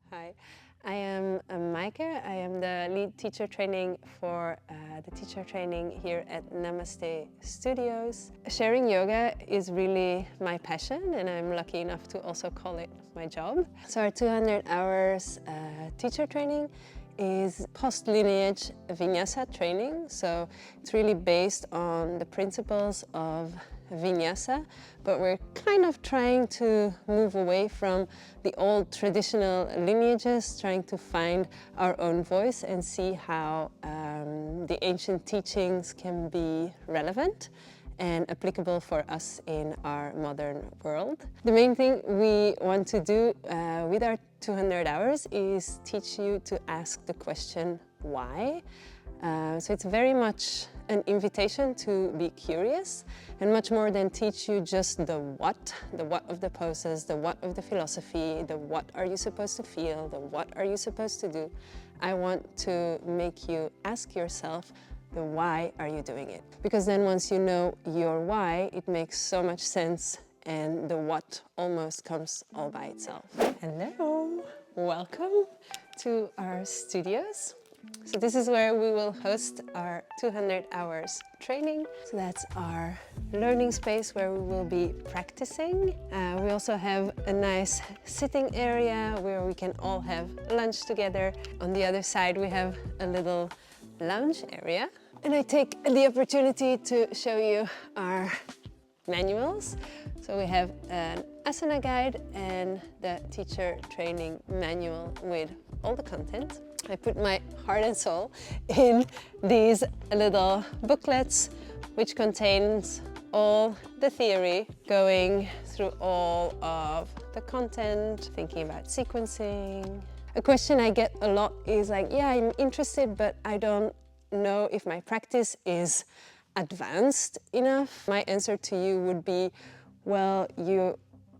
Hi, I am Maaike. I am the lead teacher training for the teacher training here at Namasté Studios. Sharing yoga is really my passion, and I'm lucky enough to also call it my job. So our 200 hours teacher training is post-lineage vinyasa training. So it's really based on the principles of vinyasa, but we're kind of trying to move away from the old traditional lineages, trying to find our own voice and see how the ancient teachings can be relevant and applicable for us in our modern world. The main thing we want to do with our 200 hours is teach you to ask the question, why? So it's very much an invitation to be curious, and much more than teach you just the what of the poses, the what of the philosophy, the what are you supposed to feel, the what are you supposed to do. I want to make you ask yourself, the why are you doing it? Because then once you know your why, it makes so much sense, and the what almost comes all by itself. Hello, welcome to our studios. So this is where we will host our 200 hours training. So that's our learning space where we will be practicing. We also have a nice sitting area where we can all have lunch together. On the other side we have a little lounge area. And I take the opportunity to show you our manuals. So we have an asana guide and the teacher training manual with all the content. I put my heart and soul in these little booklets, which contains all the theory, going through all of the content, thinking about sequencing. A question I get a lot is like, yeah, I'm interested, but I don't know if my practice is advanced enough. My answer to you would be, well, you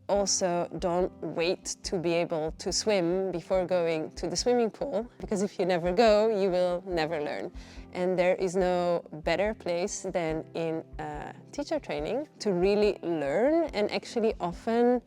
also don't wait to be able to swim before going to the swimming pool, because if you never go, you will never learn. And there is no better place than in teacher training to really learn. And actually often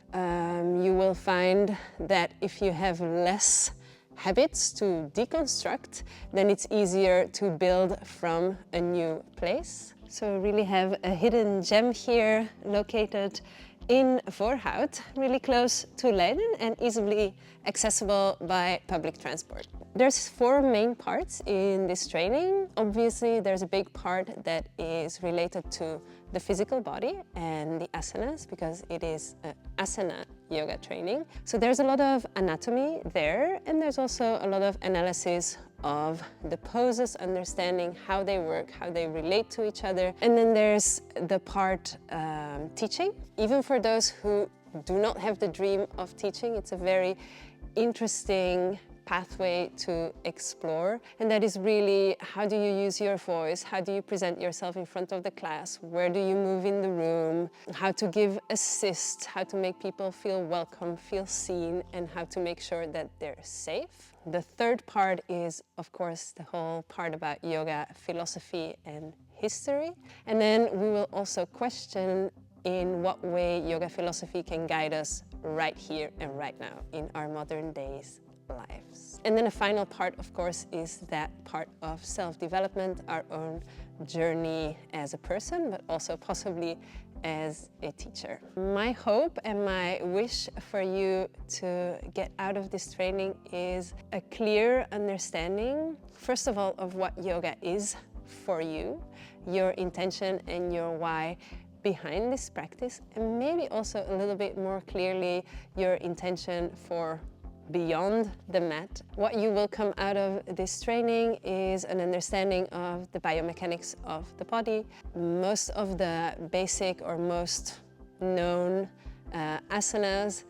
you will find that if you have less habits to deconstruct, then it's easier to build from a new place. So we really have a hidden gem here located in Voorhout, really close to Leiden and easily accessible by public transport. There's 4 main parts in this training. Obviously, there's a big part that is related to the physical body and the asanas, because it is an asana yoga training. So there's a lot of anatomy there, and there's also a lot of analysis of the poses, understanding how they work, how they relate to each other. And then there's the part teaching. Even for those who do not have the dream of teaching, it's a very interesting pathway to explore, and that is really, how do you use your voice, how do you present yourself in front of the class, where do you move in the room, how to give assist, how to make people feel welcome, feel seen, and how to make sure that they're safe. The third part is, of course, the whole part about yoga philosophy and history, and then we will also question in what way yoga philosophy can guide us right here and right now in our modern days lives. And then the final part, of course, is that part of self-development, our own journey as a person, but also possibly as a teacher. My hope and my wish for you to get out of this training is a clear understanding, first of all, of what yoga is for you, your intention and your why behind this practice, and maybe also a little bit more clearly your intention for beyond the mat. What you will come out of this training is an understanding of the biomechanics of the body, most of the basic or most known asanas,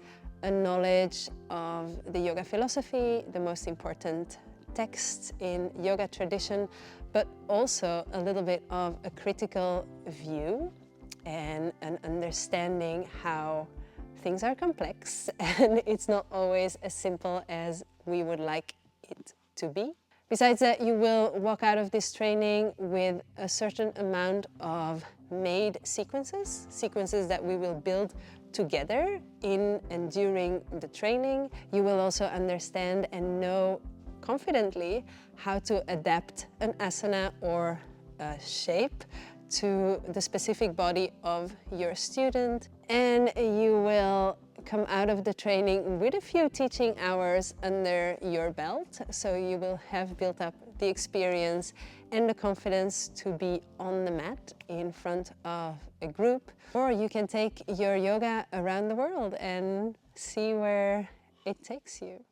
a knowledge of the yoga philosophy, the most important texts in yoga tradition, but also a little bit of a critical view and an understanding how things are complex and it's not always as simple as we would like it to be. Besides that, you will walk out of this training with a certain amount of made sequences that we will build together in and during the training. You will also understand and know confidently how to adapt an asana or a shape to the specific body of your student, and you will come out of the training with a few teaching hours under your belt, so you will have built up the experience and the confidence to be on the mat in front of a group. Or you can take your yoga around the world and see where it takes you.